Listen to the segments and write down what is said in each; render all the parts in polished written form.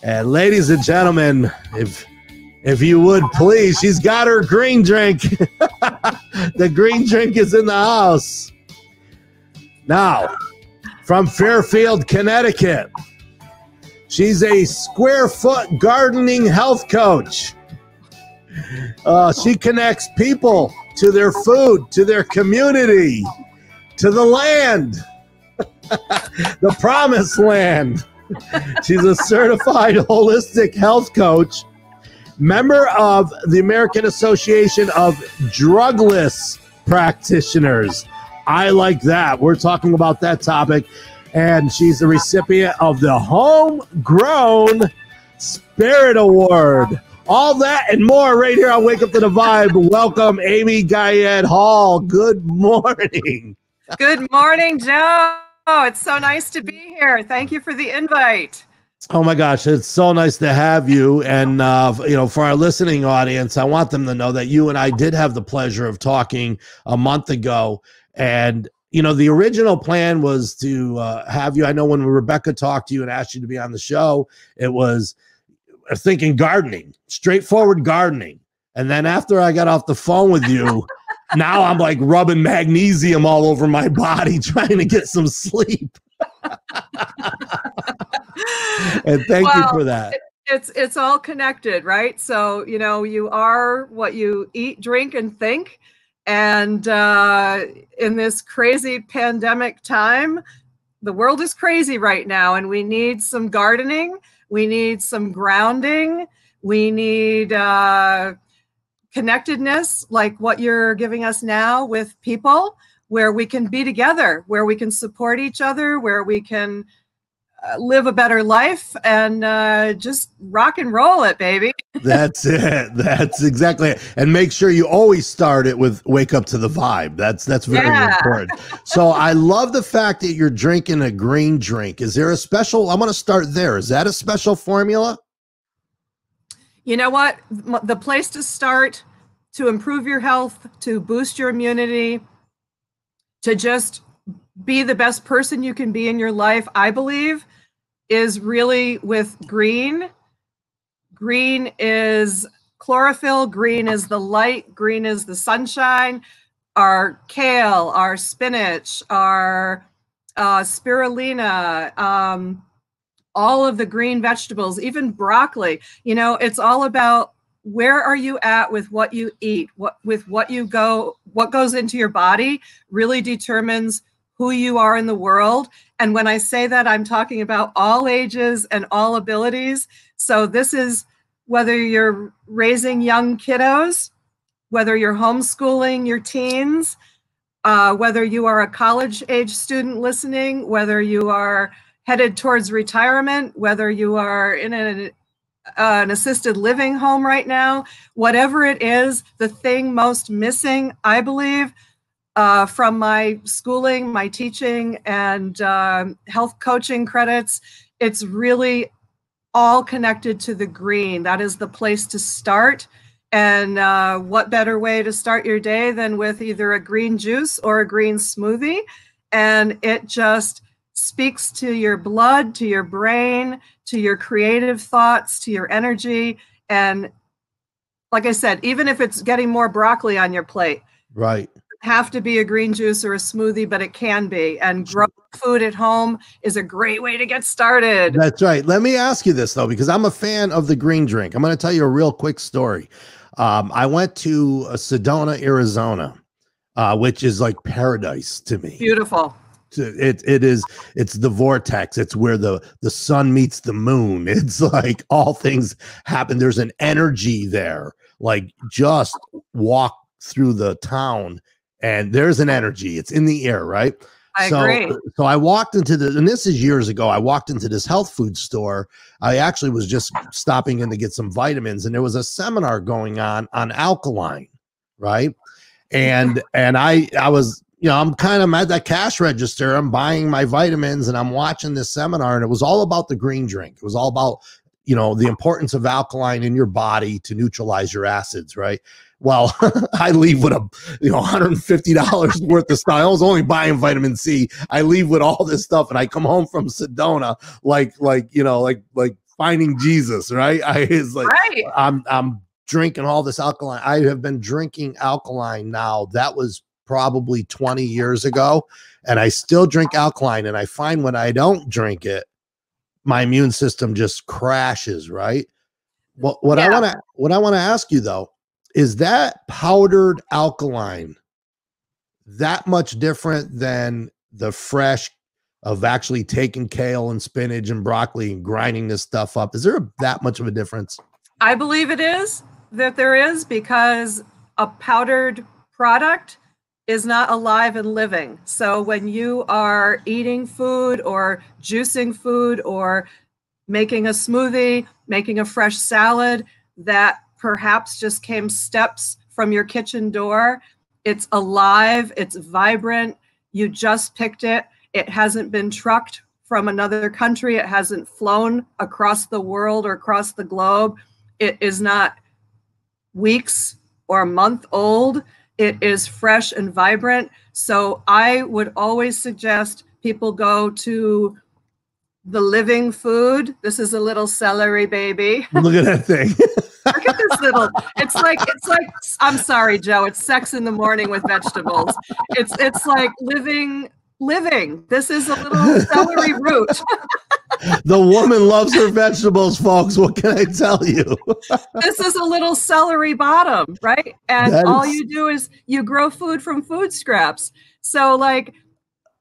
And ladies and gentlemen, if you would please, she's got her green drink. The green drink is in the house. Now, from Fairfield, Connecticut, she's a square foot gardening health coach. She connects people to their food, to their community, to the land, the promised land. She's a certified holistic health coach, member of the American Association of Drugless Practitioners. I like that. We're talking about that topic. And she's the recipient of the Homegrown Spirit Award. All that and more right here on Wake Up to the Vibe. Welcome, Amie Guyette Hall. Good morning. Good morning, Joe. It's so nice to be here. Thank you for the invite. Oh my gosh, it's so nice to have you. And for our listening audience, I want them to know that you and I did have the pleasure of talking a month ago. And the original plan was to have you. I know when Rebecca talked to you and asked you to be on the show, it was thinking gardening, straightforward gardening. And then after I got off the phone with you, now I'm like rubbing magnesium all over my body, trying to get some sleep. And thank you for that. It's all connected, right? So, you are what you eat, drink, and think. And in this crazy pandemic time, the world is crazy right now, and we need some gardening. We need some grounding. We need connectedness, like what you're giving us now with people, where we can be together, where we can support each other, where we can live a better life, and just rock and roll it, baby. That's it. That's exactly it. And make sure you always start it with Wake Up to the Vibe. That's very important. So I love the fact that you're drinking a green drink. Is there a special? I'm going to start there. Is that a special formula? You know what? The place to start to improve your health, to boost your immunity, to just be the best person you can be in your life, I believe, is really with green. Green is chlorophyll. Green is the light. Green is the sunshine. Our kale, our spinach, our spirulina, all of the green vegetables, even broccoli. It's all about where are you at with what you eat, what goes into your body really determines who you are in the world. And when I say that, I'm talking about all ages and all abilities. So this is whether you're raising young kiddos, whether you're homeschooling your teens, whether you are a college age student listening, whether you are headed towards retirement, whether you are in an assisted living home right now, whatever it is, the thing most missing, I believe, from my schooling, my teaching, and health coaching credits, it's really all connected to the green. That is the place to start. And what better way to start your day than with either a green juice or a green smoothie? And it just speaks to your blood, to your brain, to your creative thoughts, to your energy. And like I said, even if it's getting more broccoli on your plate, right, have to be a green juice or a smoothie, but it can be. And growing food at home is a great way to get started. That's right. Let me ask you this, though, because I'm a fan of the green drink. I'm going to tell you a real quick story. I went to Sedona, Arizona, which is like paradise to me. Beautiful. It's the vortex. It's where the sun meets the moon. It's like all things happen. There's an energy there. Like just walk through the town and there's an energy. It's in the air, right? I agree. So I walked into and this is years ago, I walked into this health food store. I actually was just stopping in to get some vitamins, and there was a seminar going on alkaline, right? And I was, I'm kind of at that cash register. I'm buying my vitamins and I'm watching this seminar, and it was all about the green drink. It was all about, the importance of alkaline in your body to neutralize your acids, right? Well, I leave with $150 worth of stuff. I was only buying vitamin C. I leave with all this stuff, and I come home from Sedona like finding Jesus, right? It's like, Right. I'm drinking all this alkaline. I have been drinking alkaline now. That was probably 20 years ago. And I still drink alkaline. And I find when I don't drink it, my immune system just crashes, right? Well, what I want to ask you though, is that powdered alkaline that much different than the fresh of actually taking kale and spinach and broccoli and grinding this stuff up? Is there that much of a difference? I believe it is, that there is, because a powdered product is not alive and living. So when you are eating food or juicing food or making a smoothie, making a fresh salad that perhaps just came steps from your kitchen door, it's alive, it's vibrant, you just picked it, it hasn't been trucked from another country, it hasn't flown across the world or across the globe, it is not weeks or a month old, it is fresh and vibrant. So I would always suggest people go to the living food. This is a little celery baby. Look at that thing. Look at this little, it's like, I'm sorry, Joe, it's sex in the morning with vegetables. It's like living. This is a little celery root. The woman loves her vegetables, folks. What can I tell you? This is a little celery bottom, right? And all you do is you grow food from food scraps. So like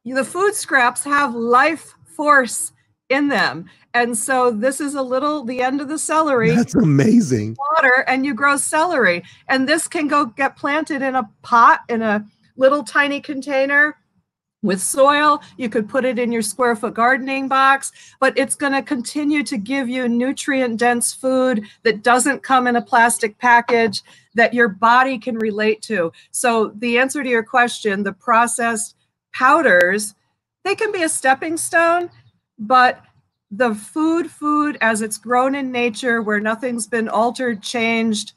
the food scraps have life force in them. And so this is the end of the celery. That's amazing. Water, and you grow celery. And this can go get planted in a pot, in a little tiny container with soil. You could put it in your square foot gardening box, but it's going to continue to give you nutrient dense food that doesn't come in a plastic package that your body can relate to. So the answer to your question, the processed powders, they can be a stepping stone, but the food as it's grown in nature, where nothing's been altered, changed,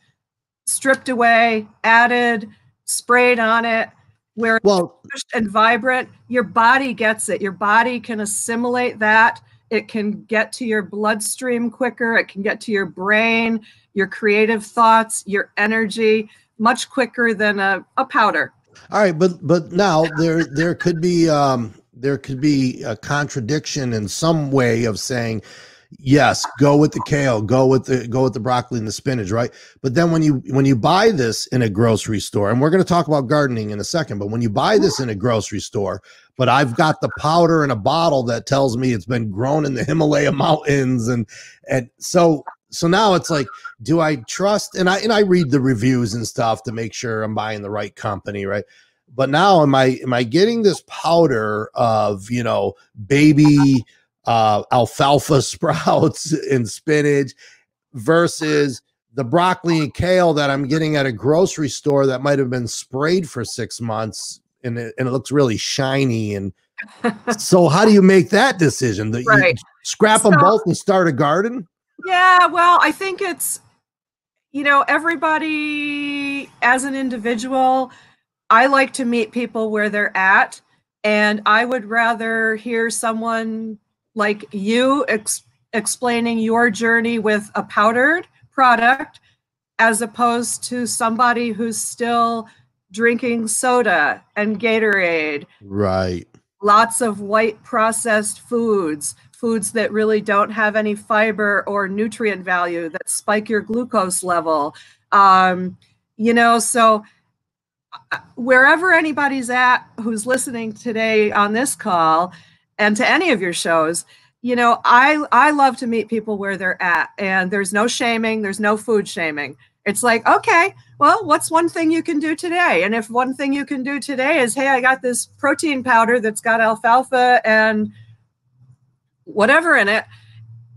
stripped away, added, sprayed on it, where it's fresh and vibrant, your body gets it. Your body can assimilate that. It can get to your bloodstream quicker. It can get to your brain, your creative thoughts, your energy much quicker than a powder. All right, but now there could be a contradiction in some way of saying, yes, go with the kale, go with the broccoli and the spinach, right? But then when you buy this in a grocery store, and we're going to talk about gardening in a second, but when you buy this in a grocery store, but I've got the powder in a bottle that tells me it's been grown in the Himalaya mountains, and so now it's like, do I trust? And I read the reviews and stuff to make sure I'm buying the right company, right? But now am I getting this powder of, baby alfalfa sprouts and spinach versus the broccoli and kale that I'm getting at a grocery store that might have been sprayed for 6 months and it looks really shiny? And so how do you make that decision? That you scrap them both and start a garden? Yeah, well, I think it's, everybody as an individual, I like to meet people where they're at, and I would rather hear someone like you explaining your journey with a powdered product as opposed to somebody who's still drinking soda and Gatorade. Right. Lots of white processed foods that really don't have any fiber or nutrient value, that spike your glucose level. So wherever anybody's at who's listening today on this call and to any of your shows, I love to meet people where they're at, and there's no shaming. There's no food shaming. It's like, okay, well, what's one thing you can do today? And if one thing you can do today is, hey, I got this protein powder that's got alfalfa and whatever in it,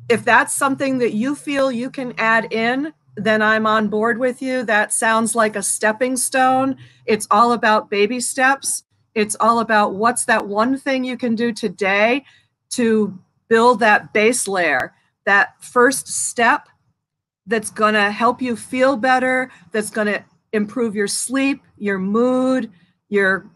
if that's something that you feel you can add in, then I'm on board with you. That sounds like a stepping stone. It's all about baby steps. It's all about what's that one thing you can do today to build that base layer, that first step that's going to help you feel better, that's going to improve your sleep, your mood, your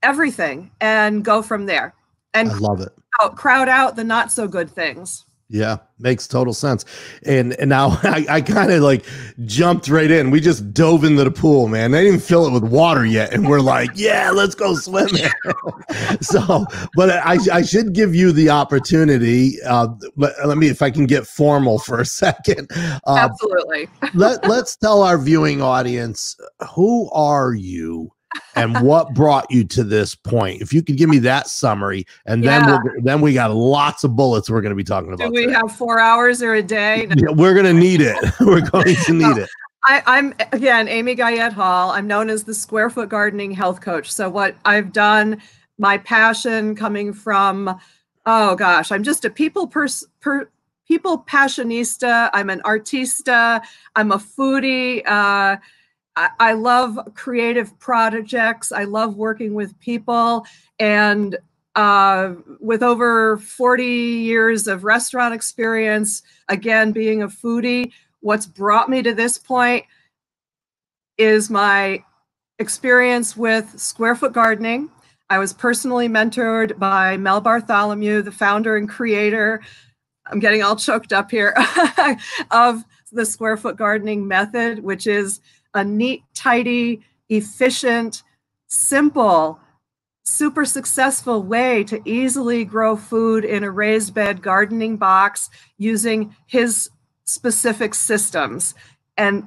everything, and go from there. And I love it. Crowd out the not so good things. Yeah, makes total sense. And now I kind of like jumped right in. We just dove into the pool, man. They didn't even fill it with water yet. And we're like, yeah, let's go swimming. So, but I should give you the opportunity. Let me, if I can get formal for a second. Absolutely. Let's tell our viewing audience, who are you? And what brought you to this point? If you could give me that summary, and then we got lots of bullets we're going to be talking about. Do we today. have 4 hours or a day? No. Yeah, we're going to need it. We're going to need it. I'm again Amie Guyette Hall. I'm known as the Square Foot Gardening Health Coach. So what I've done, my passion coming from, oh gosh, I'm just a people passionista. I'm an artista. I'm a foodie. I love creative projects. I love working with people. And with over 40 years of restaurant experience, again, being a foodie, what's brought me to this point is my experience with Square Foot Gardening. I was personally mentored by Mel Bartholomew, the founder and creator, I'm getting all choked up here, of the Square Foot Gardening method, which is a neat, tidy, efficient, simple, super successful way to easily grow food in a raised bed gardening box using his specific systems. And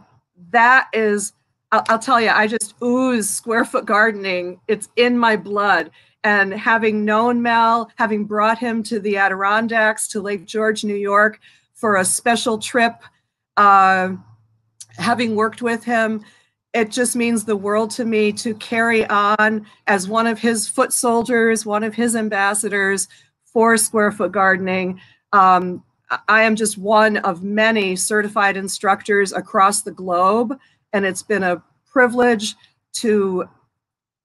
that is, I'll tell you, I just ooze Square Foot Gardening. It's in my blood. And having known Mel, having brought him to the Adirondacks, to Lake George, New York, for a special trip, having worked with him, it just means the world to me to carry on as one of his foot soldiers, one of his ambassadors for Square Foot Gardening. I am just one of many certified instructors across the globe, and it's been a privilege to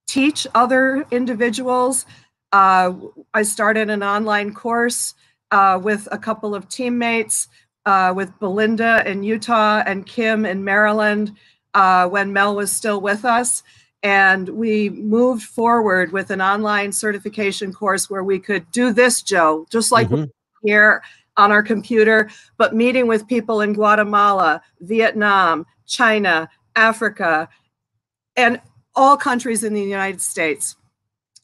teach other individuals. I started an online course with a couple of teammates, with Belinda in Utah and Kim in Maryland, when Mel was still with us. And we moved forward with an online certification course where we could do this, Joe, just like here on our computer, but meeting with people in Guatemala, Vietnam, China, Africa, and all countries in the United States,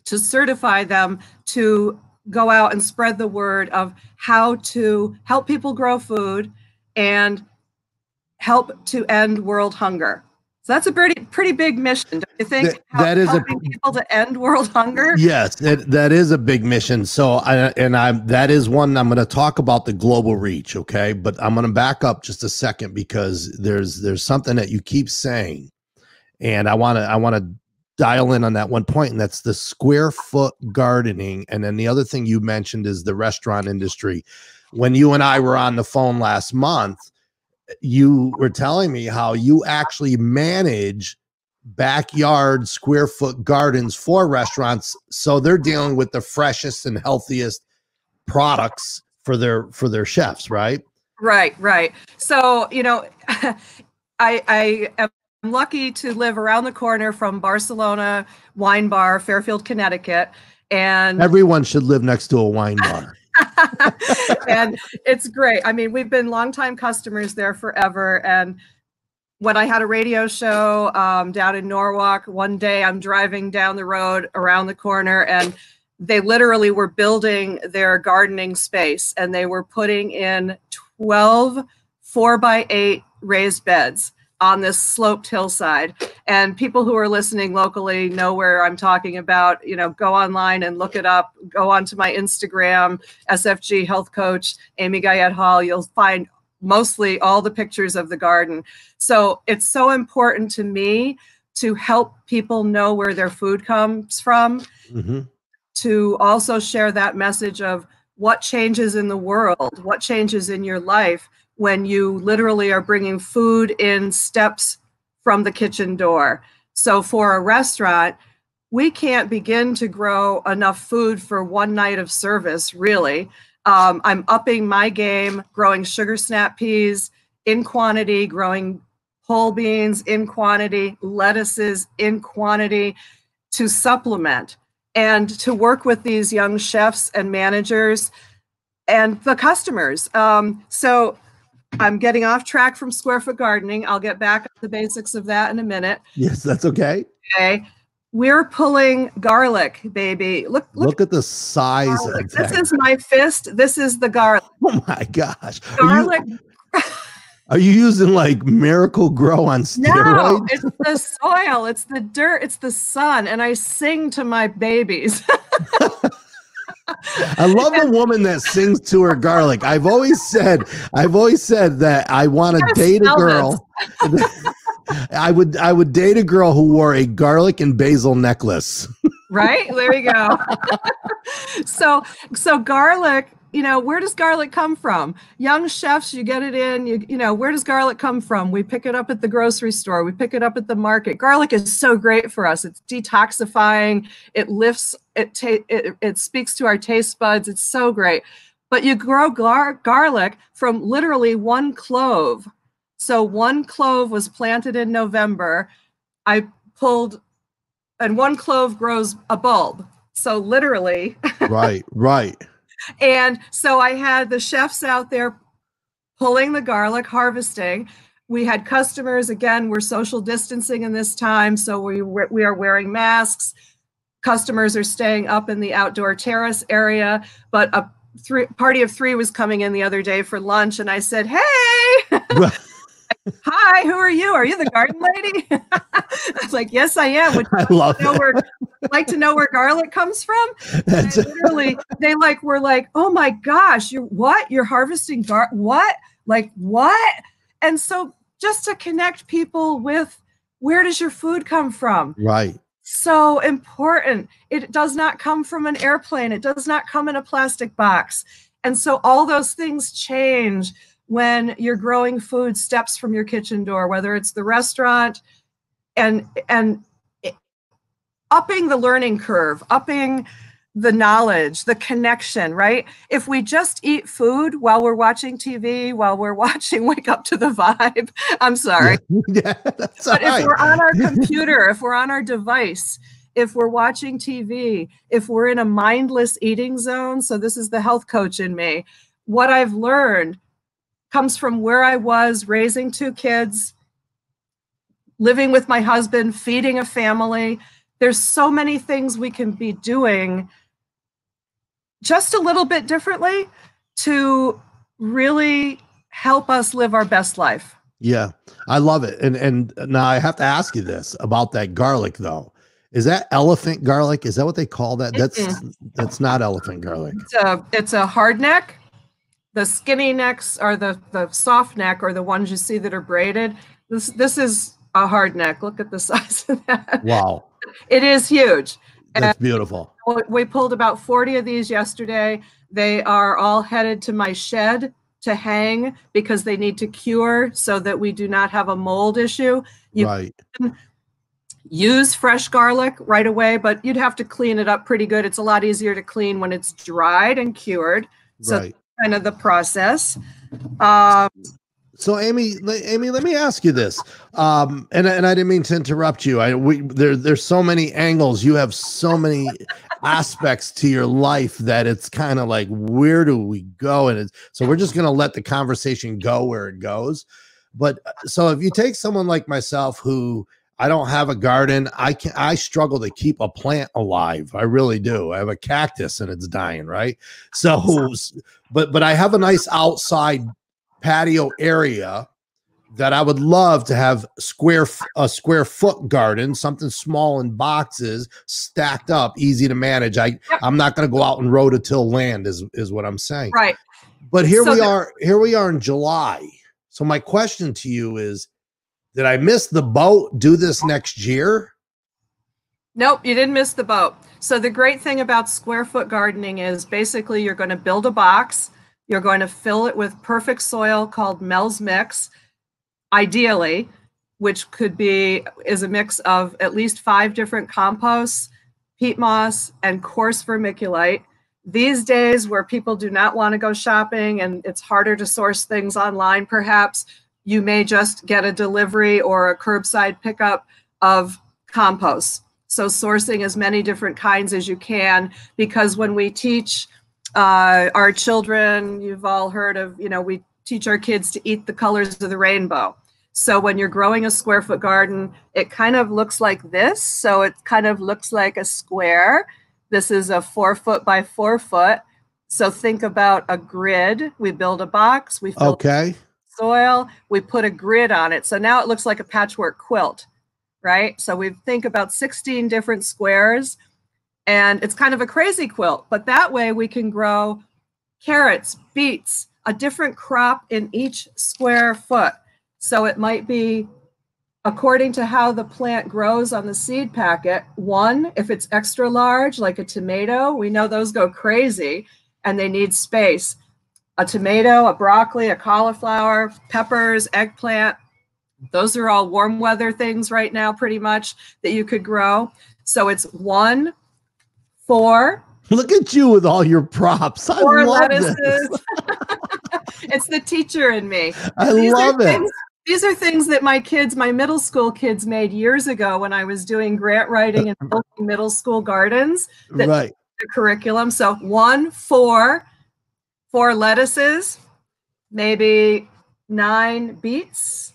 to certify them to go out and spread the word of how to help people grow food and help to end world hunger. So that's a pretty big mission, don't you think? That is helping people to end world hunger. Yes, that is a big mission. So that is one I'm going to talk about, the global reach. Okay, but I'm going to back up just a second, because there's something that you keep saying, and I want to dial in on that one point, and that's the Square Foot Gardening. And then the other thing you mentioned is the restaurant industry. When you and I were on the phone last month, you were telling me how you actually manage backyard square foot gardens for restaurants, so they're dealing with the freshest and healthiest products for their chefs, right? Right. So, you know, I am lucky to live around the corner from Barcelona Wine Bar, Fairfield, Connecticut, and everyone should live next to a wine bar. And it's great. I mean, we've been longtime customers there forever. And when I had a radio show down in Norwalk, one day I'm driving down the road around the corner, and they literally were building their gardening space, and they were putting in 12 4x8 raised beds on this sloped hillside. And people who are listening locally know where I'm talking about. You know, go online and look it up. Go onto my Instagram, SFG Health Coach, Amie Guyette Hall. You'll find mostly all the pictures of the garden. So it's so important to me to help people know where their food comes from, to also share that message of what changes in the world, what changes in your life when you literally are bringing food in steps from the kitchen door. So for a restaurant, we can't begin to grow enough food for one night of service, really. I'm upping my game, growing sugar snap peas in quantity, growing whole beans in quantity, lettuces in quantity, to supplement and to work with these young chefs and managers and the customers. So I'm getting off track from square foot gardening. I'll get back to the basics of that in a minute. Yes, that's okay. Okay. We're pulling garlic, baby. Look at the size garlic. of that. This is my fist. This is the garlic. Oh my gosh. Garlic. Are you using like Miracle Grow on steroids? No, it's the soil. It's the dirt. It's the sun. And I sing to my babies. I love a woman that sings to her garlic. I've always said that I want to date a girl. I would date a girl who wore a garlic and basil necklace. Right? There you go. So garlic, you know, where does garlic come from? Young chefs, you get it in, you know, where does garlic come from? We pick it up at the grocery store. We pick it up at the market. Garlic is so great for us. It's detoxifying. It lifts, it speaks to our taste buds. It's so great. But you grow garlic from literally one clove. So one clove was planted in November. I pulled, and one clove grows a bulb. So literally. Right. And so I had the chefs out there pulling the garlic, harvesting. We had customers. Again, we're social distancing in this time, so we are wearing masks. Customers are staying up in the outdoor terrace area, but a party of three was coming in the other day for lunch, and I said, "Hey." Hi, who are you? Are you the garden lady? I was like, yes, I am. Would I love that. Like to know where garlic comes from? Literally, we're like, oh my gosh, you're harvesting what? Like what? And so just to connect people with, where does your food come from? Right. So important. It does not come from an airplane. It does not come in a plastic box. And so all those things change when you're growing food steps from your kitchen door, whether it's the restaurant, and upping the learning curve, upping the knowledge, the connection, right? If we just eat food while we're watching TV, while we're watching Wake Up to the Vibe, I'm sorry. Yeah, that's but right. If we're on our computer, if we're on our device, if we're watching TV, if we're in a mindless eating zone, so this is the health coach in me, what I've learned comes from where I was raising 2 kids, living with my husband, feeding a family. There's so many things we can be doing just a little bit differently to really help us live our best life. Yeah, I love it. And now I have to ask you this about that garlic though. Is that elephant garlic? Is that what they call that? That's not elephant garlic. It's a hard neck. The skinny necks are the soft neck, or the ones you see that are braided. This is a hard neck. Look at the size of that. Wow. It is huge. That's beautiful. We pulled about 40 of these yesterday. They are all headed to my shed to hang because they need to cure so that we do not have a mold issue. You can use fresh garlic right away, but you'd have to clean it up pretty good. It's a lot easier to clean when it's dried and cured. So kind of the process. So Amie, let me ask you this. And I didn't mean to interrupt you. There's so many angles. You have so many aspects to your life that it's kind of like, where do we go? And so we're just going to let the conversation go where it goes. But so if you take someone like myself who, I don't have a garden, I struggle to keep a plant alive. I really do. I have a cactus and it's dying, right? So, but I have a nice outside patio area that I would love to have a square foot garden, something small in boxes stacked up, easy to manage. I'm not going to go out and rototill land is what I'm saying. Right. But here we are in July. So my question to you is, did I miss the boat? Do this next year? Nope, you didn't miss the boat. So the great thing about square foot gardening is basically you're going to build a box. You're going to fill it with perfect soil called Mel's Mix, ideally, which is a mix of at least 5 different composts, peat moss, and coarse vermiculite. These days where people do not want to go shopping and it's harder to source things online, perhaps, you may just get a delivery or a curbside pickup of compost. So sourcing as many different kinds as you can, because when we teach Our children, you've all heard of, we teach our kids to eat the colors of the rainbow. So when you're growing a square foot garden, it kind of looks like this. So it kind of looks like a square. This is a 4 foot by 4 foot. So think about a grid. We build a box, we fill soil, we put a grid on it. So now it looks like a patchwork quilt, right? So we think about 16 different squares, and it's kind of a crazy quilt, but that way we can grow carrots, beets, a different crop in each square foot. So it might be according to how the plant grows on the seed packet. One, if it's extra large, like a tomato, we know those go crazy and they need space. A tomato, a broccoli, a cauliflower, peppers, eggplant, those are all warm weather things right now pretty much that you could grow. So it's 1, 4. Look at you with all your props. I 4 love lettuces. this. It's the teacher in me. I love it. These are things that my middle school kids made years ago when I was doing grant writing and middle school gardens. Right. The curriculum. So 1, 4 lettuces, maybe 9 beets.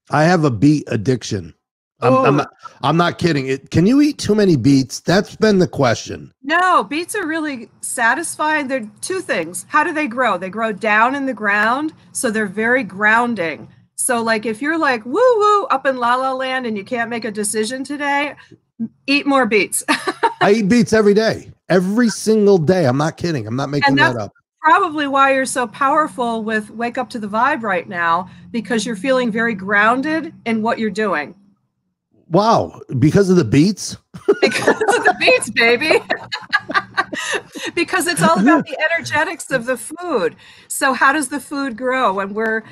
I have a beet addiction. I'm not kidding. Can you eat too many beets? That's been the question. No, beets are really satisfying. They're 2 things. How do they grow? They grow down in the ground, so they're very grounding. So like if you're like woo woo up in la la land and you can't make a decision today, eat more beets. I eat beets every day, every single day. I'm not kidding. I'm not making that up. Probably why you're so powerful with Wake Up to the Vibe right now, because you're feeling very grounded in what you're doing. Wow. Because of the beets? Because of the beets, baby. Because it's all about the energetics of the food. So how does the food grow? When we're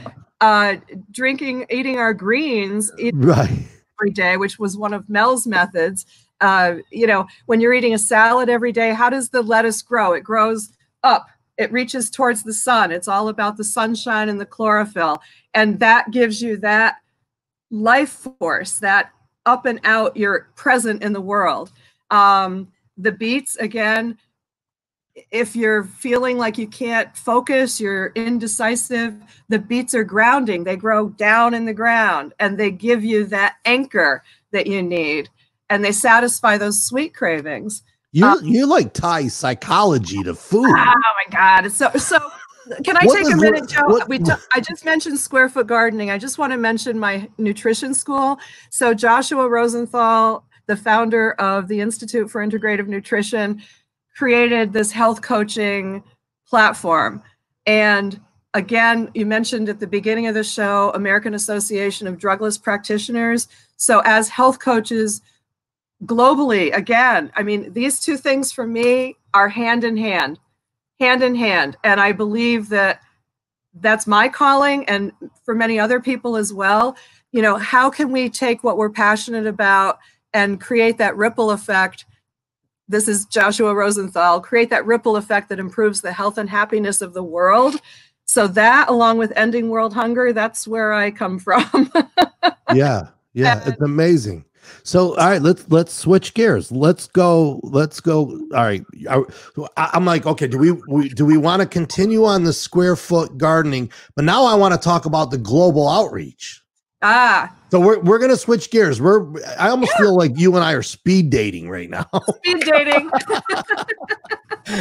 eating our greens every day, which was one of Mel's methods. When you're eating a salad every day, how does the lettuce grow? It grows up. It reaches towards the sun. It's all about the sunshine and the chlorophyll. And that gives you that life force, that up and out, you're present in the world. The beets, again, if you're feeling like you can't focus, you're indecisive, the beets are grounding. They grow down in the ground and they give you that anchor that you need. And they satisfy those sweet cravings. You like tie psychology to food. Oh my God. So can I take a minute, Joe? I just mentioned square foot gardening. I just want to mention my nutrition school. So Joshua Rosenthal, the founder of the Institute for Integrative Nutrition, created this health coaching platform. And again, you mentioned at the beginning of the show, American Association of Drugless Practitioners. So as health coaches globally, again, I mean, these 2 things for me are hand in hand. And I believe that that's my calling, and for many other people as well. How can we take what we're passionate about and create that ripple effect? This is Joshua Rosenthal, create that ripple effect that improves the health and happiness of the world. So that, along with ending world hunger, that's where I come from. Yeah, it's amazing. So, all right, let's switch gears. Let's go. All right. I'm like, okay, do we want to continue on the square foot gardening? But now I want to talk about the global outreach. So we're going to switch gears. I almost feel like you and I are speed dating right now. Speed dating.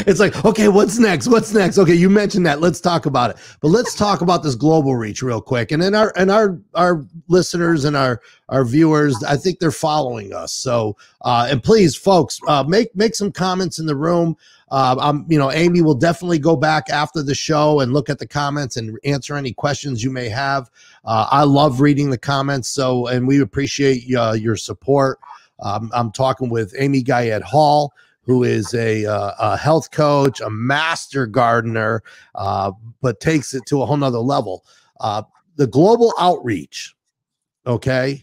It's like, okay, what's next? Okay, you mentioned that. Let's talk about it. But let's talk about this global reach real quick. And then our listeners and our viewers, I think they're following us. So and please, folks, make some comments in the room. Amie will definitely go back after the show and look at the comments and answer any questions you may have. I love reading the comments. So, and we appreciate your support. I'm talking with Amie Guyette Hall, who is a health coach, a master gardener, but takes it to a whole nother level. The global outreach. Okay.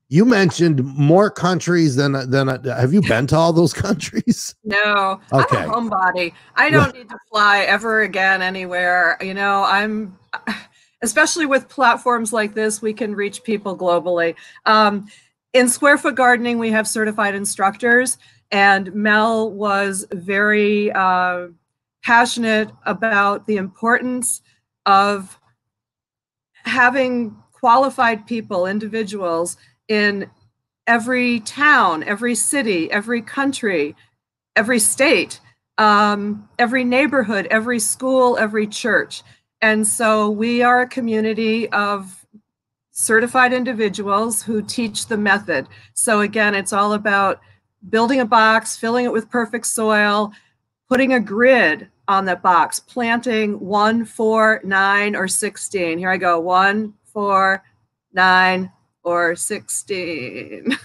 You mentioned more countries than have you been to all those countries? No, okay. I'm a homebody. I don't need to fly ever again anywhere. Especially with platforms like this, we can reach people globally. In Square Foot Gardening, we have certified instructors, and Mel was very passionate about the importance of having qualified people, individuals in every town, every city, every country, every state, every neighborhood, every school, every church. And so we are a community of certified individuals who teach the method. So again, it's all about building a box, filling it with perfect soil, putting a grid on that box, planting 1, 4, 9, or 16. Here I go, 1, 4, 9, or 16.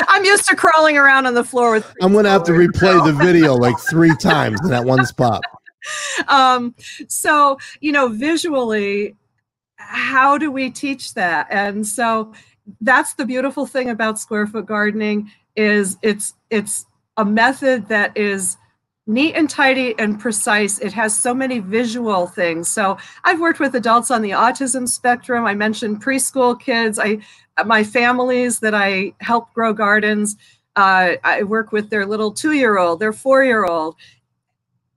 I'm used to crawling around on the floor with. I'm going to have to replay the video like 3 times in that one spot. So, visually, how do we teach that? And so that's the beautiful thing about square foot gardening is it's a method that is neat and tidy and precise. It has so many visual things. So I've worked with adults on the autism spectrum. I mentioned preschool kids. My families that I help grow gardens, I work with their little 2-year-old, their 4-year-old.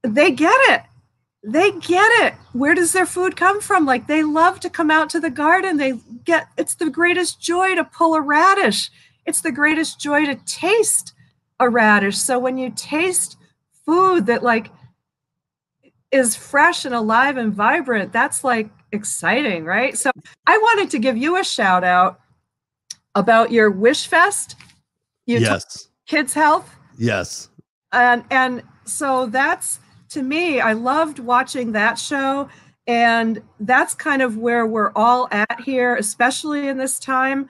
They get it. They get it. Where does their food come from? Like, they love to come out to the garden. It's the greatest joy to pull a radish. It's the greatest joy to taste a radish. So when you taste food that like is fresh and alive and vibrant, that's like exciting, right? So I wanted to give you a shout out about your Wish Fest. Yes. Kids Health. Yes. And so that's, to me, I loved watching that show. And that's kind of where we're all at here, especially in this time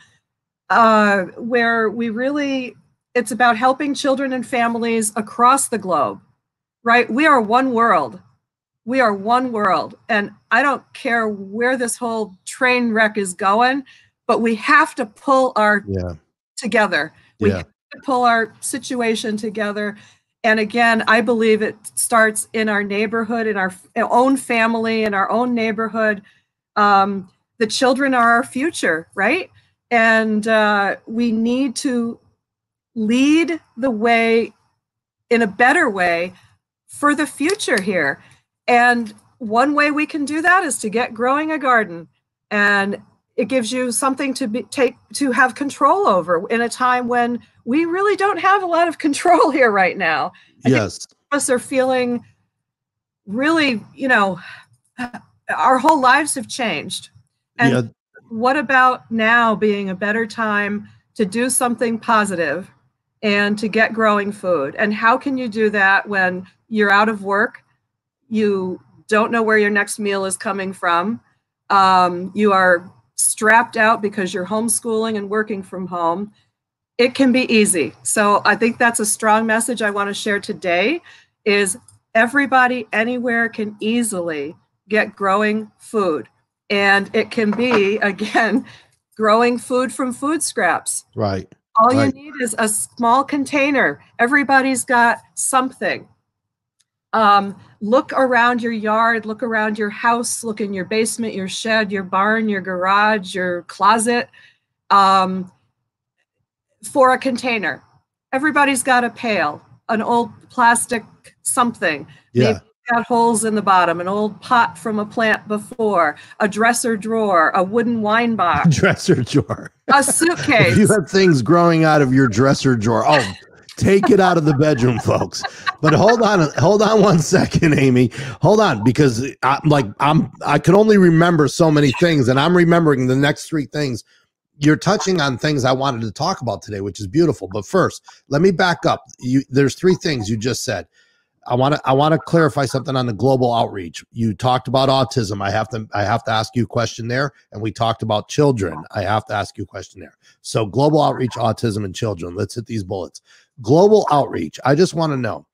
where it's about helping children and families across the globe, right? We are one world. We are one world. And I don't care where this whole train wreck is going, but we have to pull together. We have to pull our situation together. And again, I believe it starts in our neighborhood, in our own family, in our own neighborhood. The children are our future, right? And we need to lead the way in a better way for the future here. And one way we can do that is to get growing a garden. And it gives you something to have control over in a time when we really don't have a lot of control here right now. I think us are feeling really, our whole lives have changed. And what about now being a better time to do something positive and to get growing food? And how can you do that when you're out of work? You don't know where your next meal is coming from. You are strapped out because you're homeschooling and working from home. It can be easy. So I think that's a strong message I want to share today is everybody anywhere can easily get growing food. And it can be, again, growing food from food scraps. Right. All you need is a small container. Everybody's got something. Look around your yard, look around your house, look in your basement, your shed, your barn, your garage, your closet, for a container. Everybody's got a pail, an old plastic something. Maybe it's got holes in the bottom, an old pot from a plant before, a dresser drawer, a wooden wine box. Dresser drawer. A suitcase. If you have things growing out of your dresser drawer, take it out of the bedroom, folks. But hold on 1 second, Amie. Hold on, because I can only remember so many things, and I'm remembering the next 3 things. You're touching on things I wanted to talk about today, which is beautiful. But first, let me back up. There's 3 things you just said. I want to clarify something on the global outreach. You talked about autism. I have to ask you a question there. And we talked about children. I have to ask you a question there. So global outreach, autism, and children. Let's hit these bullets. Global outreach. I just want to know,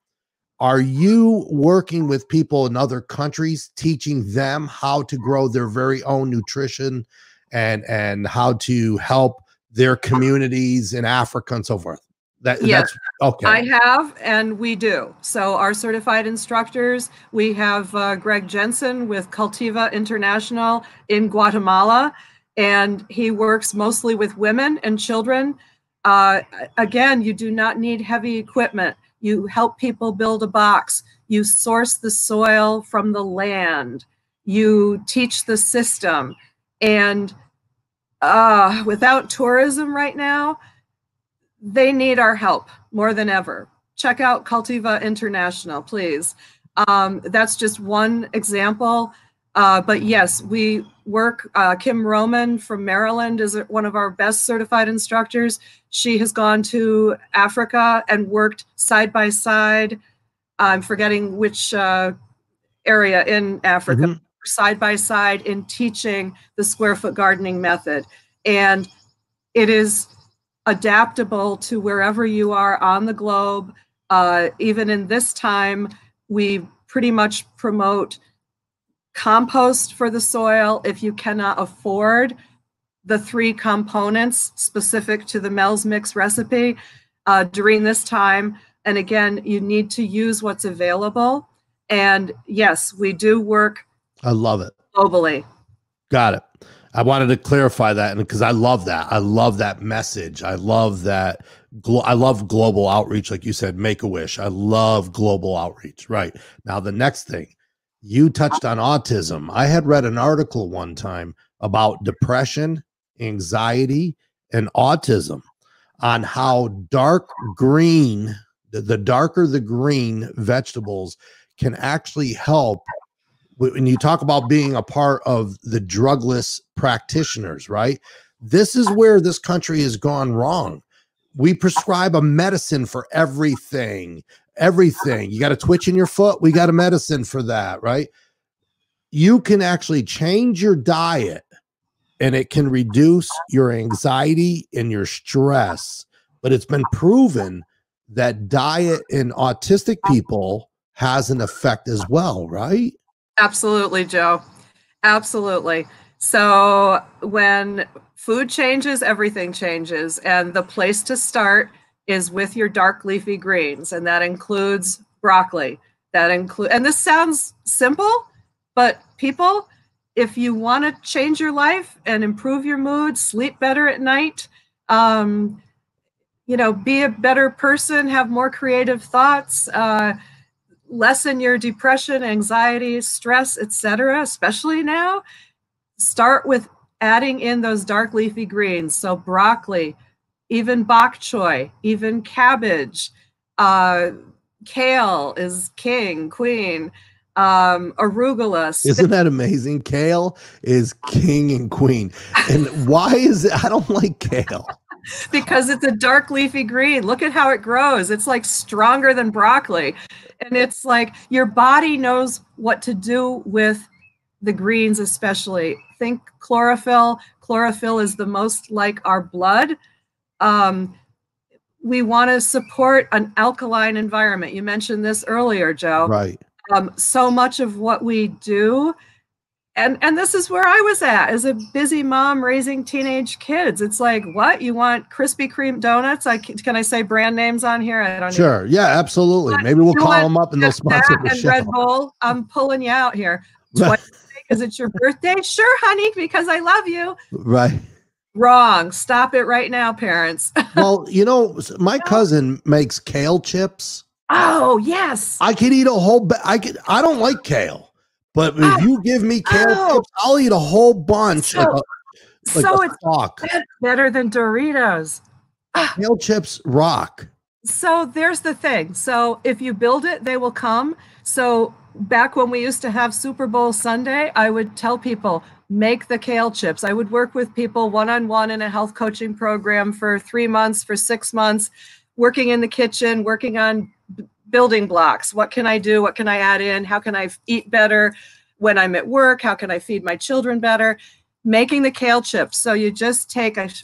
are you working with people in other countries, teaching them how to grow their very own nutrition and how to help their communities in Africa and so forth? That's okay. I have, and we do. So our certified instructors, we have Greg Jensen with Cultiva International in Guatemala, and he works mostly with women and children. Again, you do not need heavy equipment. You help people build a box. You source the soil from the land. You teach the system. And without tourism right now, they need our help more than ever. Check out Cultiva International, please. That's just one example. But yes, we work, Kim Roman from Maryland is one of our best certified instructors. She has gone to Africa and worked side by side. I'm forgetting which area in Africa, side by side in teaching the square foot gardening method. And it is adaptable to wherever you are on the globe. Even in this time, we pretty much promote compost for the soil if you cannot afford the 3 components specific to the Mel's Mix recipe during this time. And again, you need to use what's available. And yes, we do work. I love it. Globally. Got it. I wanted to clarify that, and because I love that. I love that message. I love that. I love global outreach, like you said, Make-A-Wish. I love global outreach. Right. Now, the next thing, you touched on autism. I had read an article one time about depression, anxiety, and autism, on how dark green, the darker the green vegetables can actually help. When you talk about being a part of the drugless practitioners, right? This is where this country has gone wrong. We prescribe a medicine for everything. Everything. You got a twitch in your foot, we got a medicine for that, right? You can actually change your diet and it can reduce your anxiety and your stress. But it's been proven that diet in autistic people has an effect as well, right? Absolutely, Joe. Absolutely. So when food changes, everything changes. And the place to start is with your dark leafy greens. And that includes broccoli. And this sounds simple, but people, if you want to change your life and improve your mood, sleep better at night, be a better person, have more creative thoughts, lessen your depression, anxiety, stress, etc., especially now, start with adding in those dark leafy greens. So broccoli, even bok choy, even cabbage, kale is king, queen, arugula. Isn't that amazing? Kale is king and queen. And why is it? I don't like kale. Because it's a dark leafy green. Look at how it grows. It's like stronger than broccoli. And it's like your body knows what to do with the greens, especially. Think chlorophyll. Chlorophyll is the most like our blood. We want to support an alkaline environment. You mentioned this earlier, Joe. Right. So much of what we do, and this is where I was at as a busy mom raising teenage kids. It's like, what? You want Krispy Kreme donuts? Can I say brand names on here? I don't know. Sure. Yeah, absolutely. Maybe we'll call them up and they'll sponsor the show. Red Bull, I'm pulling you out here. Because it's your birthday? Sure, honey, because I love you. Right. Wrong. Stop it right now, parents. Well, my cousin makes kale chips. Oh, yes. I could eat a whole I don't like kale. But if you give me kale chips, I'll eat a whole bunch. It's better than Doritos. Kale chips rock. So there's the thing. So if you build it, they will come. So back when we used to have Super Bowl Sunday, I would tell people, make the kale chips. I would work with people one-on-one in a health coaching program for 3 months, for 6 months, working in the kitchen, working on building blocks. What can I do? What can I add in? How can I eat better when I'm at work? How can I feed my children better? Making the kale chips. So you just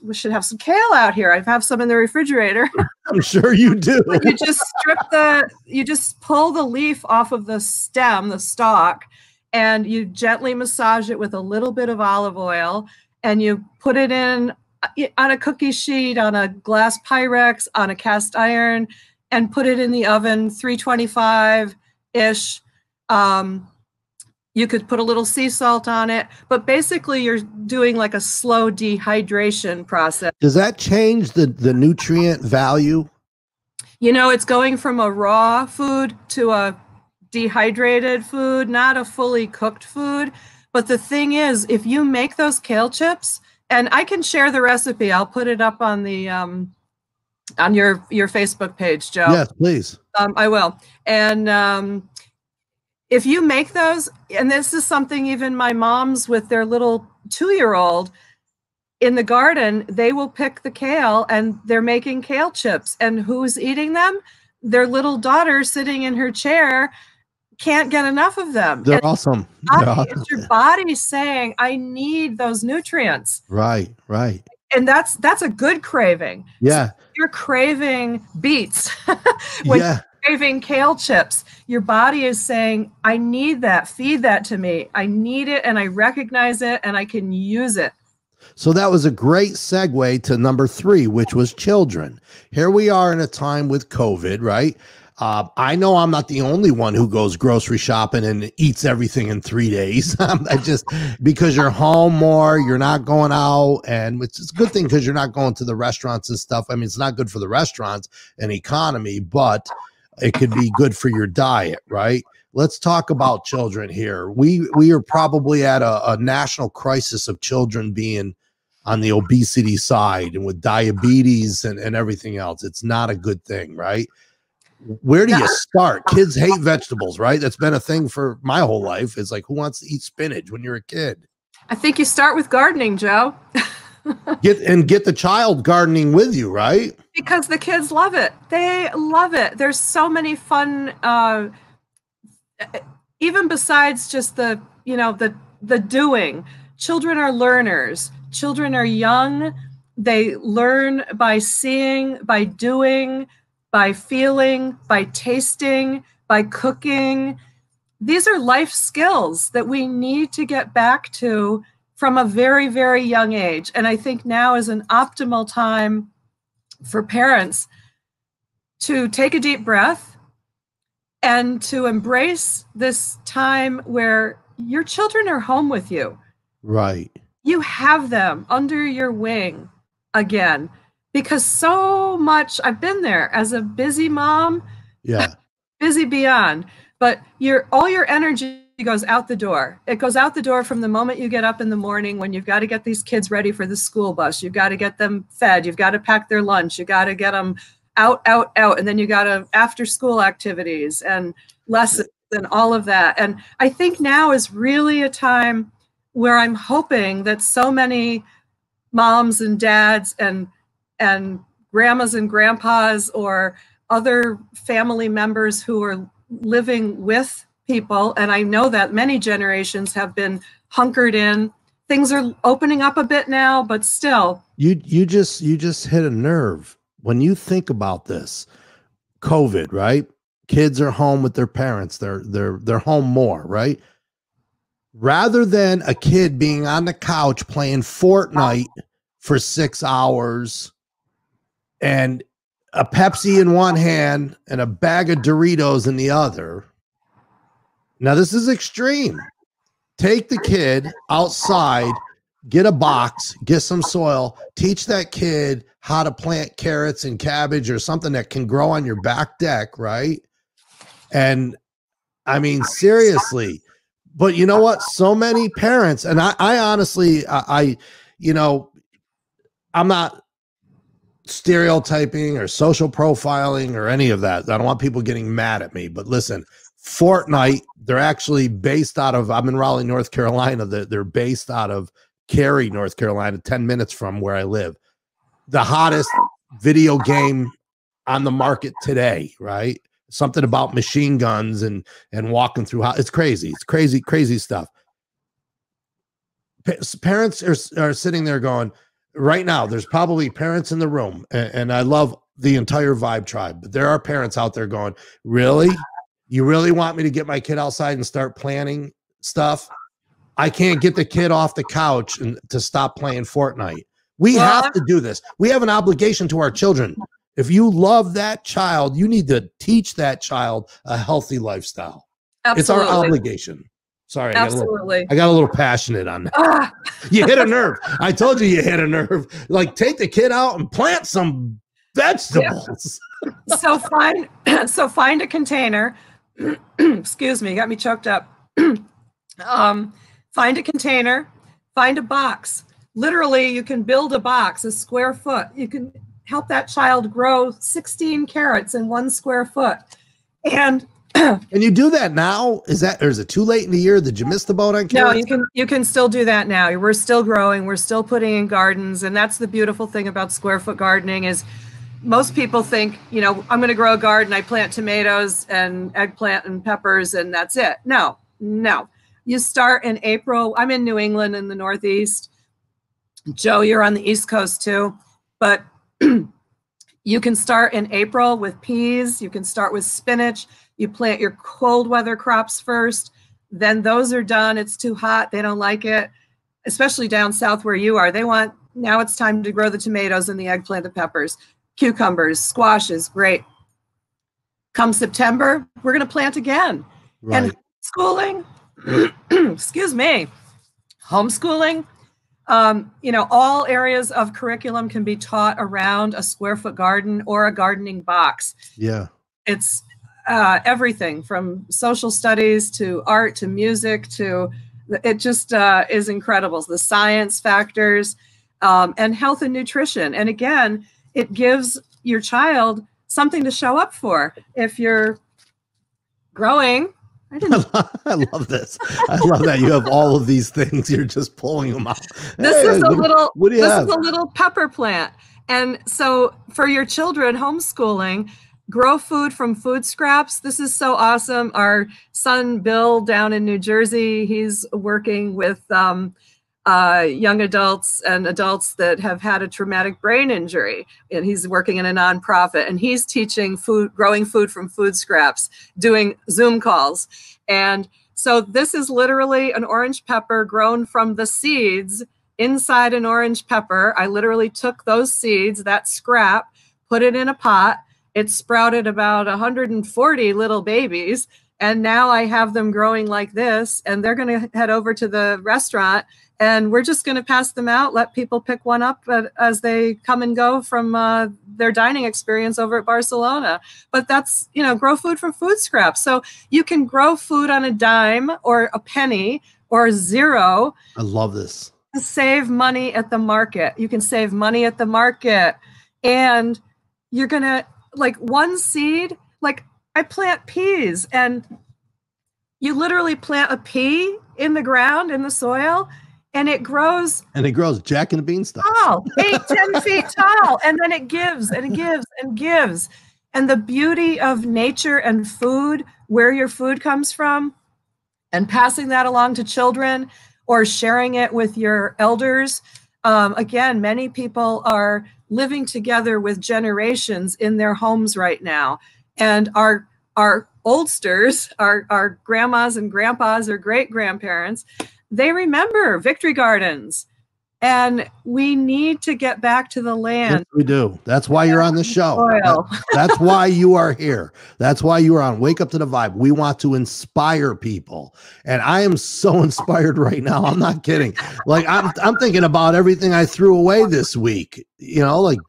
we should have some kale out here. I have some in the refrigerator. I'm sure you do. You just you just pull the leaf off of the stem, the stalk, and you gently massage it with a little bit of olive oil, and you put it in on a cookie sheet, on a glass Pyrex, on a cast iron, and put it in the oven, 325-ish. You could put a little sea salt on it, but basically you're doing like a slow dehydration process. Does that change the nutrient value? You know, it's going from a raw food to a dehydrated food, not a fully cooked food. But the thing is, if you make those kale chips, and I can share the recipe, I'll put it up on the on your Facebook page, Joe. Yes, please. I will. And if you make those, and this is something even my moms with their little 2-year-old in the garden, they will pick the kale and they're making kale chips. And who's eating them? Their little daughter sitting in her chair can't get enough of them. They're awesome. It's your body saying, I need those nutrients. Right, right. And that's a good craving. Yeah. So you're craving beets. When you're craving kale chips, your body is saying, I need that. Feed that to me. I need it, and I recognize it, and I can use it. So that was a great segue to number 3, which was children. Here we are in a time with COVID, right? I know I'm not the only one who goes grocery shopping and eats everything in 3 days. Because you're home more, you're not going out, and it's a good thing because you're not going to the restaurants and stuff. I mean, it's not good for the restaurants and economy, but it could be good for your diet, right? Let's talk about children here. We are probably at a national crisis of children being on the obesity side and with diabetes and everything else. It's not a good thing, right? Where do you start? Kids hate vegetables, right? That's been a thing for my whole life. It's like, who wants to eat spinach when you're a kid? I think you start with gardening, Joe. Get the child gardening with you, right? Because the kids love it. They love it. There's so many fun, even besides just the doing. Children are learners. Children are young. They learn by seeing, by doing, by feeling, by tasting, by cooking. These are life skills that we need to get back to from a very, very young age. And I think now is an optimal time for parents to take a deep breath and to embrace this time where your children are home with you. Right. You have them under your wing again. Because so much, I've been there as a busy mom, busy beyond, but all your energy goes out the door. It goes out the door from the moment you get up in the morning when you've got to get these kids ready for the school bus. You've got to get them fed. You've got to pack their lunch. You got to get them out. And then you got to after school activities and lessons and all of that. And I think now is really a time where I'm hoping that so many moms and dads and grandmas and grandpas or other family members who are living with people, and I know that many generations have been hunkered in. Things are opening up a bit now, but still. You just hit a nerve when you think about this. COVID, right? Kids are home with their parents. They're home more, right? Rather than a kid being on the couch playing Fortnite for 6 hours and a Pepsi in one hand and a bag of Doritos in the other. Now, this is extreme. Take the kid outside, get a box, get some soil, teach that kid how to plant carrots and cabbage or something that can grow on your back deck, right? And I mean, seriously. But you know what? So many parents, and I honestly, I'm not stereotyping or social profiling or any of that. I don't want people getting mad at me, but listen, Fortnite, they're actually based out of, I'm in Raleigh, North Carolina. They're based out of Cary, North Carolina, 10 minutes from where I live. The hottest video game on the market today, right? Something about machine guns and walking through. It's crazy. It's crazy stuff. Parents are sitting there going, right now, there's probably parents in the room, and I love the entire Vibe Tribe, but there are parents out there going, really? You really want me to get my kid outside and start planting stuff? I can't get the kid off the couch and to stop playing Fortnite. We have to do this. We have an obligation to our children. If you love that child, you need to teach that child a healthy lifestyle. Absolutely. It's our obligation. Sorry, absolutely. I got a little passionate on that. You hit a nerve. I told you hit a nerve. Like, take the kid out and plant some Vegetables. So find a container. Excuse me, got me choked up. Find a container, find a box. Literally, you can build a box, a square foot. You can help that child grow 16 carrots in 1 square foot. And you do that now? Or is it too late in the year? Did you miss the boat on carrots? No, you can still do that now. We're still growing. We're still putting in gardens. And that's the beautiful thing about square foot gardening is most people think, you know, I'm going to grow a garden. I plant tomatoes and eggplant and peppers and that's it. No. You start in April. I'm in New England in the Northeast. Joe, you're on the East Coast too. But you can start in April with peas. You can start with spinach. You plant your cold weather crops first. Then those are done. It's too hot. They don't like it, especially down south where you are. Now it's time to grow the tomatoes and the eggplant, the peppers, cucumbers, squashes. Great. Come September, we're going to plant again. Right. And homeschooling, excuse me, homeschooling, you know, all areas of curriculum can be taught around a square foot garden or a gardening box. Yeah. It's everything from social studies to art to music to it just is incredible. The science factors and health and nutrition. And again, it gives your child something to show up for. If you're growing, I love this. I love that you have all of these things. You're just pulling them out. This is a little pepper plant. And so for your children homeschooling, grow food from food scraps. This is so awesome. Our son, Bill, down in New Jersey, he's working with young adults and adults that have had a traumatic brain injury. And he's working in a nonprofit and he's teaching growing food from food scraps, doing Zoom calls. And so this is literally an orange pepper grown from the seeds inside an orange pepper. I literally took those seeds, that scrap, put it in a pot. It sprouted about 140 little babies. And now I have them growing like this, and they're going to head over to the restaurant and we're just going to pass them out, let people pick one up as they come and go from their dining experience over at Barcelona. But that's, you know, grow food from food scraps. So you can grow food on a dime or a penny or 0. I love this. To save money at the market. You can save money at the market. And you're going to, like, one seed, like I plant peas, and you literally plant a pea in the ground, in the soil, and it grows. And it grows Jack and the Beanstalk. Tall, 8-10 feet tall. And then it gives and it gives and gives. And the beauty of nature and food, where your food comes from, and passing that along to children or sharing it with your elders. Again, many people are living together with generations in their homes right now. And our oldsters, our grandmas and grandpas or great-grandparents, they remember victory gardens. And we need to get back to the land. Yes, we do. That's why you're on the show. That's why you are here. That's why you are on Wake Up to the Vibe. We want to inspire people. And I am so inspired right now. I'm not kidding. Like I'm thinking about everything I threw away this week. You know, like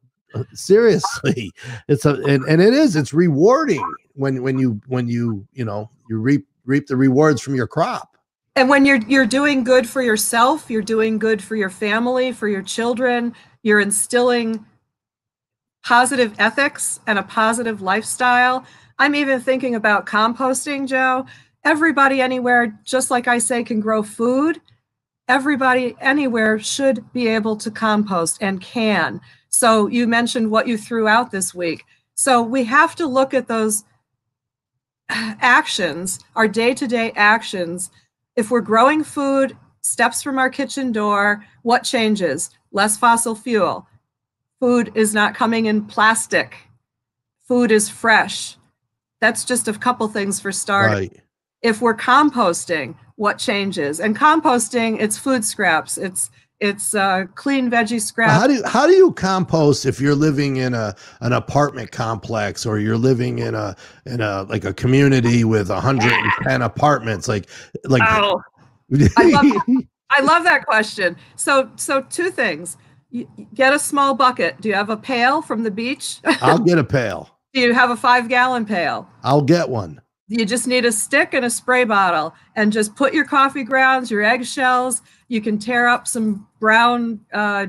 seriously. It's rewarding when you reap the rewards from your crop. And when you're doing good for yourself, you're doing good for your family, for your children, you're instilling positive ethics and a positive lifestyle. I'm even thinking about composting, Joe. Everybody anywhere, just like I say, can grow food. Everybody anywhere should be able to compost and can. So you mentioned what you threw out this week. So we have to look at those actions, our day-to-day actions. If we're growing food, steps from our kitchen door, what changes? Less fossil fuel. Food is not coming in plastic. Food is fresh. That's just a couple things for starting. Right. If we're composting, what changes? And composting, it's food scraps. It's clean veggie scraps. How do you compost if you're living in an apartment complex, or you're living in a like a community with 110 apartments? Like oh, I love that question. So two things. Get a small bucket. Do you have a pail from the beach? I'll get a pail. Do you have a 5-gallon pail? I'll get one. You just need a stick and a spray bottle, and just put your coffee grounds, your eggshells. You can tear up some brown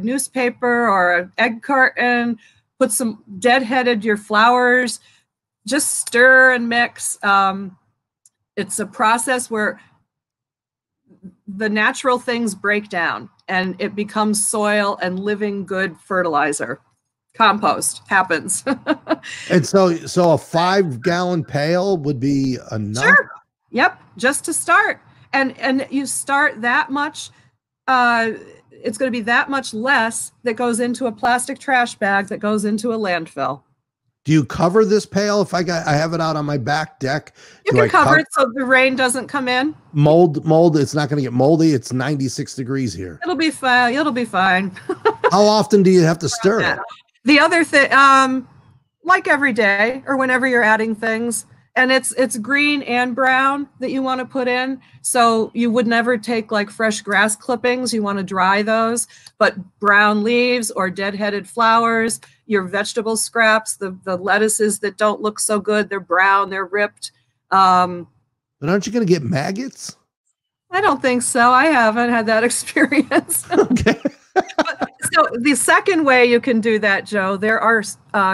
newspaper or an egg carton, put some deadheaded your flowers, just stir and mix. It's a process where the natural things break down and it becomes soil and living good fertilizer. Compost happens. And so a 5-gallon pail would be enough? Sure. Yep. Just to start. And you start that much, it's going to be that much less that goes into a plastic trash bag that goes into a landfill. Do you cover this pail if I have it out on my back deck? You can cover it so the rain doesn't come in. Mold, it's not going to get moldy. It's 96 degrees here. It'll be fine. It'll be fine. How often do you have to stir it? The other thing, like every day or whenever you're adding things, and it's green and brown that you want to put in. So you would never take like fresh grass clippings. You want to dry those, but brown leaves or deadheaded flowers, your vegetable scraps, the lettuces that don't look so good, they're brown, they're ripped. But aren't you going to get maggots? I don't think so. I haven't had that experience. Okay. So the second way you can do that, Joe, there are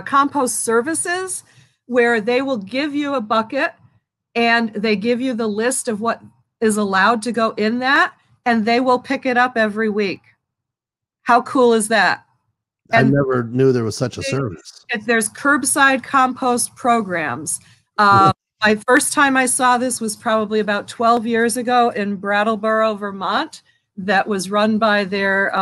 compost services where they will give you a bucket and they give you the list of what is allowed to go in that, and they will pick it up every week. How cool is that? And I never knew there was such a service. There's curbside compost programs. My first time I saw this was probably about 12 years ago in Brattleboro, Vermont, that was run by their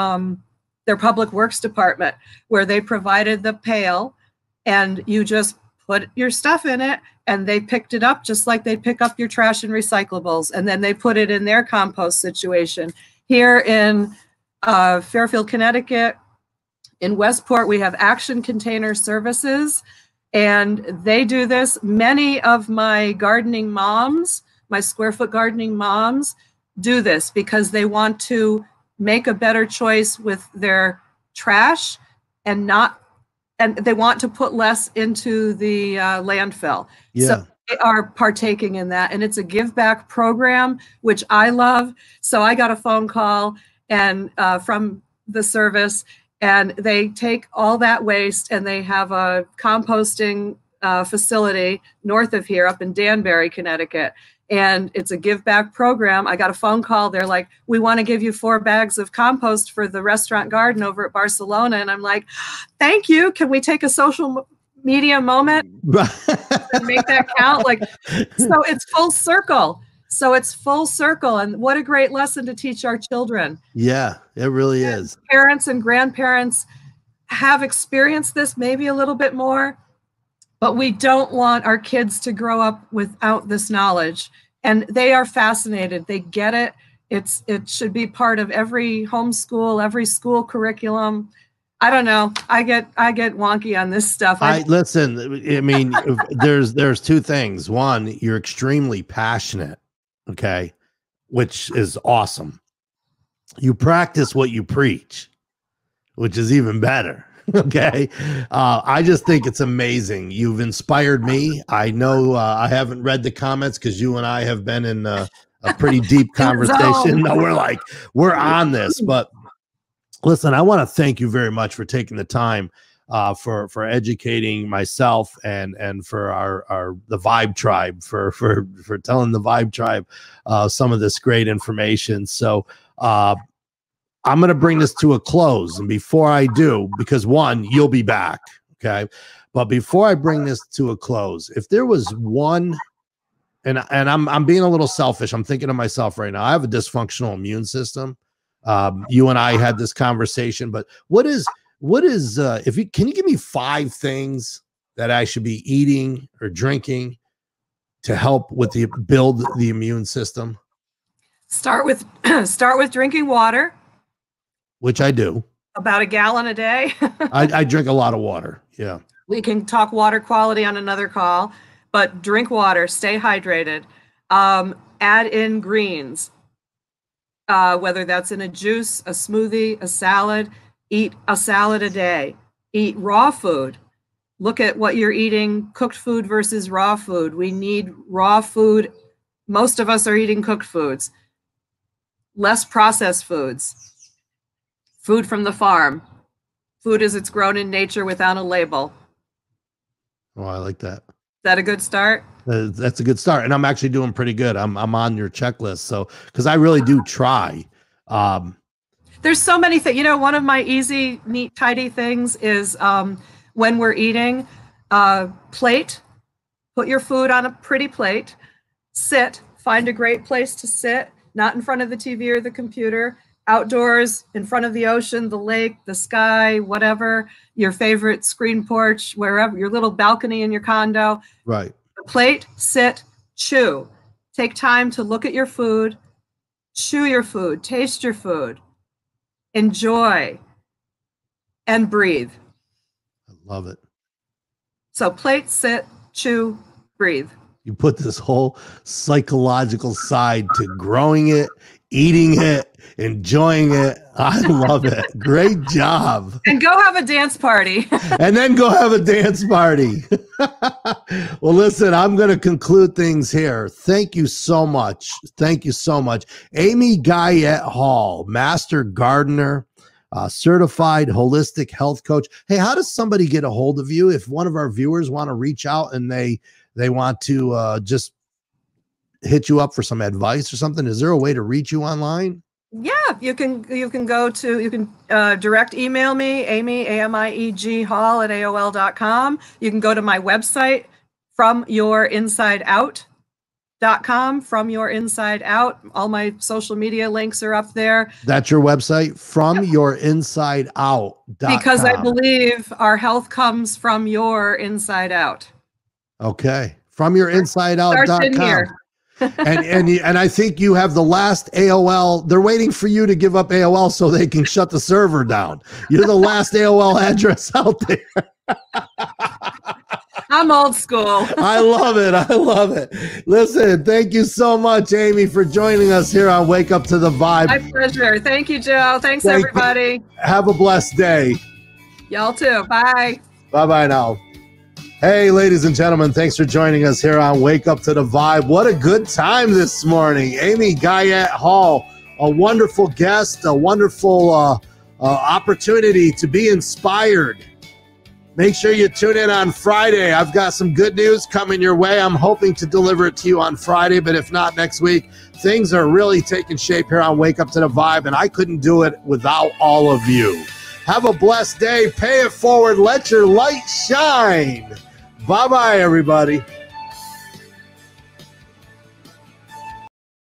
public works department, where they provided the pail and you just put your stuff in it and they picked it up just like they pick up your trash and recyclables. And then they put it in their compost situation. Here in Fairfield, Connecticut, in Westport, we have Action Container Services, and they do this. Many of my gardening moms, my square foot gardening moms, do this because they want to make a better choice with their trash and they want to put less into the landfill. Yeah. So they are partaking in that, and it's a give back program, which I love. So I got a phone call and from the service, and they take all that waste and they have a composting facility north of here up in Danbury, Connecticut. And it's a give back program. I got a phone call. They're like, we want to give you 4 bags of compost for the restaurant garden over at Barcelona. And I'm like, thank you. Can we take a social media moment and make that count? Like, so it's full circle. And what a great lesson to teach our children. Yeah, it really is. Parents and grandparents have experienced this maybe a little bit more, but we don't want our kids to grow up without this knowledge. And they are fascinated. They get it. It should be part of every homeschool, every school curriculum. I don't know. I get wonky on this stuff. Listen, I mean, there's 2 things. One, you're extremely passionate, okay, which is awesome. You practice what you preach, which is even better. Okay. I just think it's amazing. You've inspired me. I know I haven't read the comments because you and I have been in a pretty deep conversation. We're on this, but listen, I want to thank you very much for taking the time for educating myself and for the Vibe Tribe for telling the Vibe Tribe some of this great information. So I'm going to bring this to a close. And before I do, because one, you'll be back. Okay. But before I bring this to a close, if there was one, and I'm being a little selfish, I'm thinking to myself right now, I have a dysfunctional immune system. You and I had this conversation, but can you give me 5 things that I should be eating or drinking to help with build the immune system? Start with drinking water. Which I do. About a gallon a day. I drink a lot of water. Yeah. We can talk water quality on another call, but drink water, stay hydrated. Add in greens, whether that's in a juice, a smoothie, a salad. Eat a salad a day. Eat raw food. Look at what you're eating, cooked food versus raw food. We need raw food. Most of us are eating cooked foods. Less processed foods. Food from the farm. Food as it's grown in nature without a label. Oh, I like that. Is that a good start? That's a good start. And I'm actually doing pretty good. I'm on your checklist. So, because I really do try. There's so many things. You know, one of my easy, neat, tidy things is when we're eating, plate, put your food on a pretty plate, sit, find a great place to sit, not in front of the TV or the computer, outdoors, in front of the ocean, the lake, the sky, whatever, your favorite screen porch, wherever, your little balcony in your condo. Right. Plate, sit, chew. Take time to look at your food, chew your food, taste your food, enjoy, and breathe. I love it. So plate, sit, chew, breathe. You put this whole psychological side to growing it, eating it, enjoying it. I love it. Great job. And go have a dance party. And then go have a dance party. Well, listen, I'm going to conclude things here. Thank you so much. Thank you so much. Amie Guyette Hall, master gardener, certified holistic health coach. Hey, how does somebody get a hold of you if one of our viewers want to reach out and they want to just hit you up for some advice or something? Is there a way to reach you online? Yeah, you can direct email me, Amie, AMIEG Hall at AOL.com. You can go to my website, FromYourInsideOut.com, From Your Inside Out. All my social media links are up there. That's your website, FromYourInsideOut.com. Because I believe our health comes from your inside out. Okay. FromYourInsideOut.com. and I think you have the last AOL. They're waiting for you to give up AOL so they can shut the server down. You're the last AOL address out there. I'm old school. I love it. I love it. Listen, thank you so much, Amie, for joining us here on Wake Up to the Vibe. My pleasure. Thank you, Joe. Thanks, everybody. Have a blessed day. Y'all too. Bye. Bye-bye now. Hey, ladies and gentlemen, thanks for joining us here on Wake Up to the Vibe. What a good time this morning. Amie Guyette Hall, a wonderful guest, a wonderful opportunity to be inspired. Make sure you tune in on Friday. I've got some good news coming your way. I'm hoping to deliver it to you on Friday, but if not next week, things are really taking shape here on Wake Up to the Vibe, and I couldn't do it without all of you. Have a blessed day. Pay it forward. Let your light shine. Bye-bye, everybody.